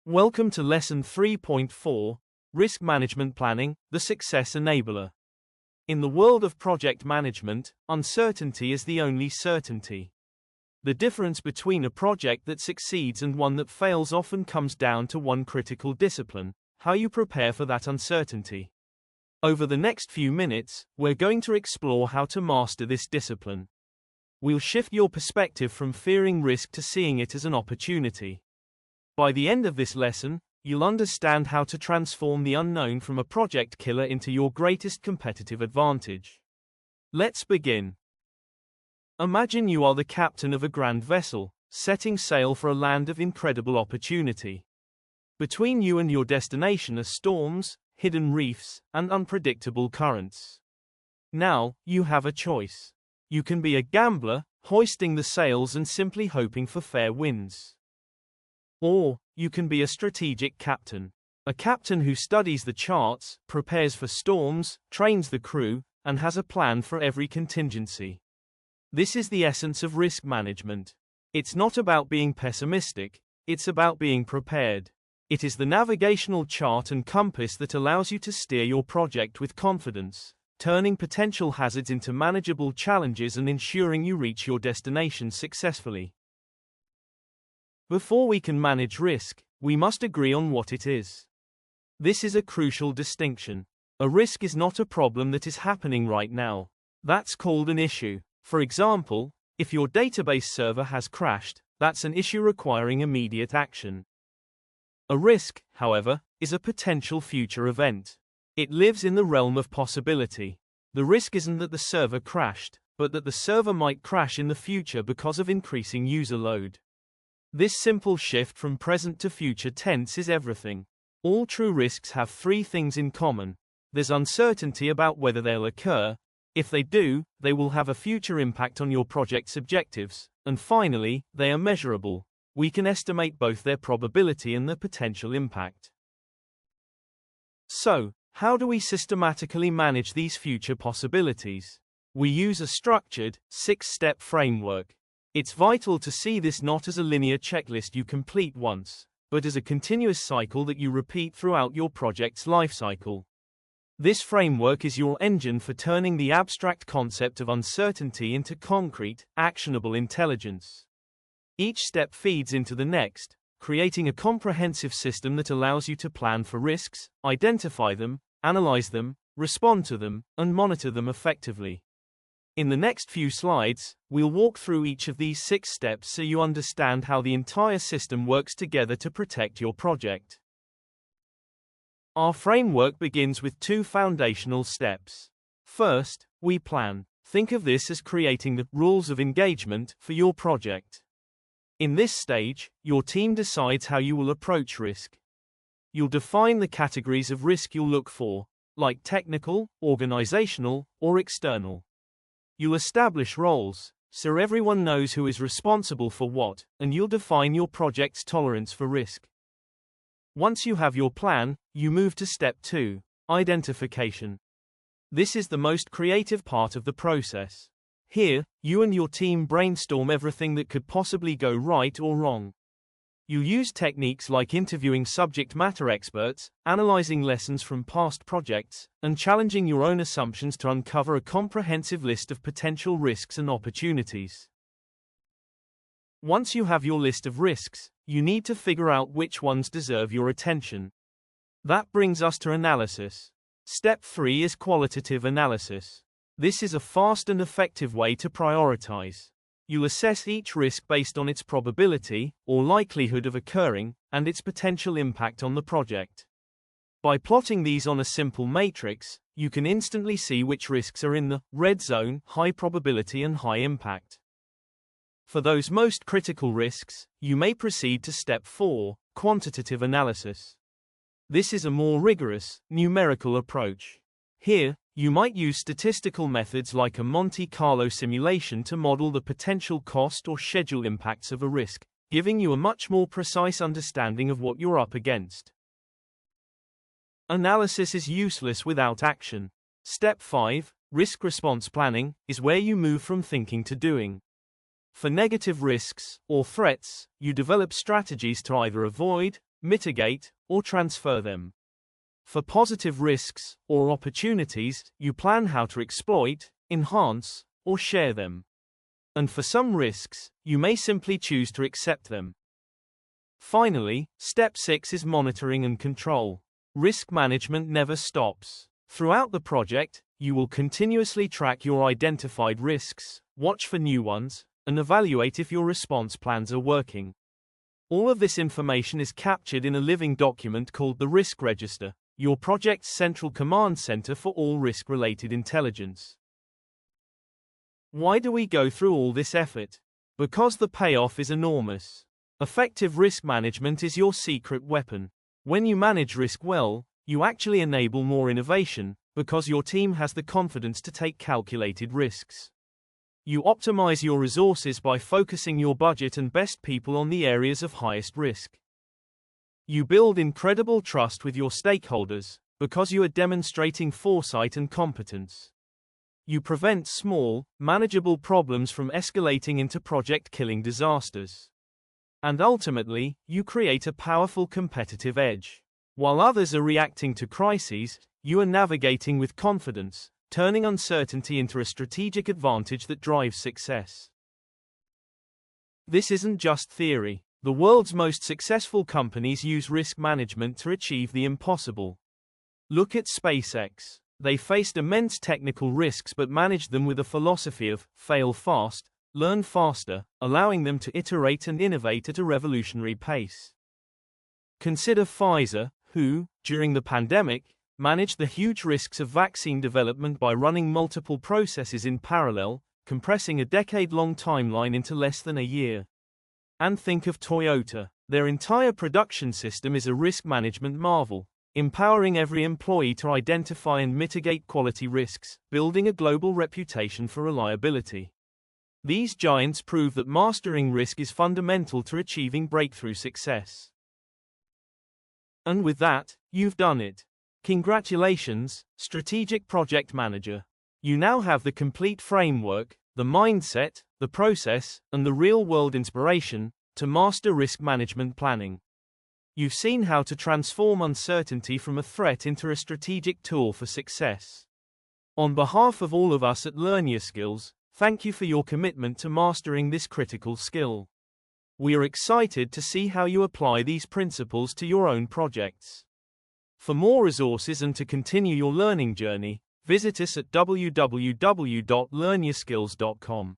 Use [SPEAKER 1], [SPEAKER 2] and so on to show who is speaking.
[SPEAKER 1] Welcome to Lesson 3.4, Risk Management Planning, the Success Enabler. In the world of project management, uncertainty is the only certainty. The difference between a project that succeeds and one that fails often comes down to one critical discipline: how you prepare for that uncertainty. Over the next few minutes, we're going to explore how to master this discipline. We'll shift your perspective from fearing risk to seeing it as an opportunity. By the end of this lesson, you'll understand how to transform the unknown from a project killer into your greatest competitive advantage. Let's begin. Imagine you are the captain of a grand vessel, setting sail for a land of incredible opportunity. Between you and your destination are storms, hidden reefs, and unpredictable currents. Now, you have a choice. You can be a gambler, hoisting the sails and simply hoping for fair winds. Or, you can be a strategic captain. A captain who studies the charts, prepares for storms, trains the crew, and has a plan for every contingency. This is the essence of risk management. It's not about being pessimistic, it's about being prepared. It is the navigational chart and compass that allows you to steer your project with confidence, turning potential hazards into manageable challenges and ensuring you reach your destination successfully. Before we can manage risk, we must agree on what it is. This is a crucial distinction. A risk is not a problem that is happening right now. That's called an issue. For example, if your database server has crashed, that's an issue requiring immediate action. A risk, however, is a potential future event. It lives in the realm of possibility. The risk isn't that the server crashed, but that the server might crash in the future because of increasing user load. This simple shift from present to future tense is everything. All true risks have three things in common. There's uncertainty about whether they'll occur. If they do, they will have a future impact on your project's objectives. And finally, they are measurable. We can estimate both their probability and the potential impact. So, how do we systematically manage these future possibilities? We use a structured, 6-step framework. It's vital to see this not as a linear checklist you complete once, but as a continuous cycle that you repeat throughout your project's lifecycle. This framework is your engine for turning the abstract concept of uncertainty into concrete, actionable intelligence. Each step feeds into the next, creating a comprehensive system that allows you to plan for risks, identify them, analyze them, respond to them, and monitor them effectively. In the next few slides, we'll walk through each of these 6 steps so you understand how the entire system works together to protect your project. Our framework begins with 2 foundational steps. First, we plan. Think of this as creating the rules of engagement for your project. In this stage, your team decides how you will approach risk. You'll define the categories of risk you'll look for, like technical, organizational, or external. You'll establish roles, so everyone knows who is responsible for what, and you'll define your project's tolerance for risk. Once you have your plan, you move to step 2, identification. This is the most creative part of the process. Here, you and your team brainstorm everything that could possibly go right or wrong. You use techniques like interviewing subject matter experts, analyzing lessons from past projects, and challenging your own assumptions to uncover a comprehensive list of potential risks and opportunities. Once you have your list of risks, you need to figure out which ones deserve your attention. That brings us to analysis. Step 3 is qualitative analysis. This is a fast and effective way to prioritize. You'll assess each risk based on its probability, or likelihood of occurring, and its potential impact on the project. By plotting these on a simple matrix, you can instantly see which risks are in the red zone, high probability and high impact. For those most critical risks, you may proceed to step 4, quantitative analysis. This is a more rigorous, numerical approach. Here, you might use statistical methods like a Monte Carlo simulation to model the potential cost or schedule impacts of a risk, giving you a much more precise understanding of what you're up against. Analysis is useless without action. Step 5, risk response planning, is where you move from thinking to doing. For negative risks, or threats, you develop strategies to either avoid, mitigate, or transfer them. For positive risks, or opportunities, you plan how to exploit, enhance, or share them. And for some risks, you may simply choose to accept them. Finally, step 6 is monitoring and control. Risk management never stops. Throughout the project, you will continuously track your identified risks, watch for new ones, and evaluate if your response plans are working. All of this information is captured in a living document called the Risk Register, your project's central command center for all risk-related intelligence. Why do we go through all this effort? Because the payoff is enormous. Effective risk management is your secret weapon. When you manage risk well, you actually enable more innovation, because your team has the confidence to take calculated risks. You optimize your resources by focusing your budget and best people on the areas of highest risk. You build incredible trust with your stakeholders, because you are demonstrating foresight and competence. You prevent small, manageable problems from escalating into project-killing disasters. And ultimately, you create a powerful competitive edge. While others are reacting to crises, you are navigating with confidence, turning uncertainty into a strategic advantage that drives success. This isn't just theory. The world's most successful companies use risk management to achieve the impossible. Look at SpaceX. They faced immense technical risks but managed them with a philosophy of fail fast, learn faster, allowing them to iterate and innovate at a revolutionary pace. Consider Pfizer, who, during the pandemic, managed the huge risks of vaccine development by running multiple processes in parallel, compressing a decade-long timeline into less than a year. And think of Toyota. Their entire production system is a risk management marvel, empowering every employee to identify and mitigate quality risks, building a global reputation for reliability. These giants prove that mastering risk is fundamental to achieving breakthrough success. And with that, you've done it. Congratulations, Strategic Project Manager. You now have the complete framework, the mindset, the process, and the real-world inspiration to master risk management planning. You've seen how to transform uncertainty from a threat into a strategic tool for success. On behalf of all of us at LearnYa Skills, thank you for your commitment to mastering this critical skill. We are excited to see how you apply these principles to your own projects. For more resources and to continue your learning journey, visit us at www.learnyaskills.com.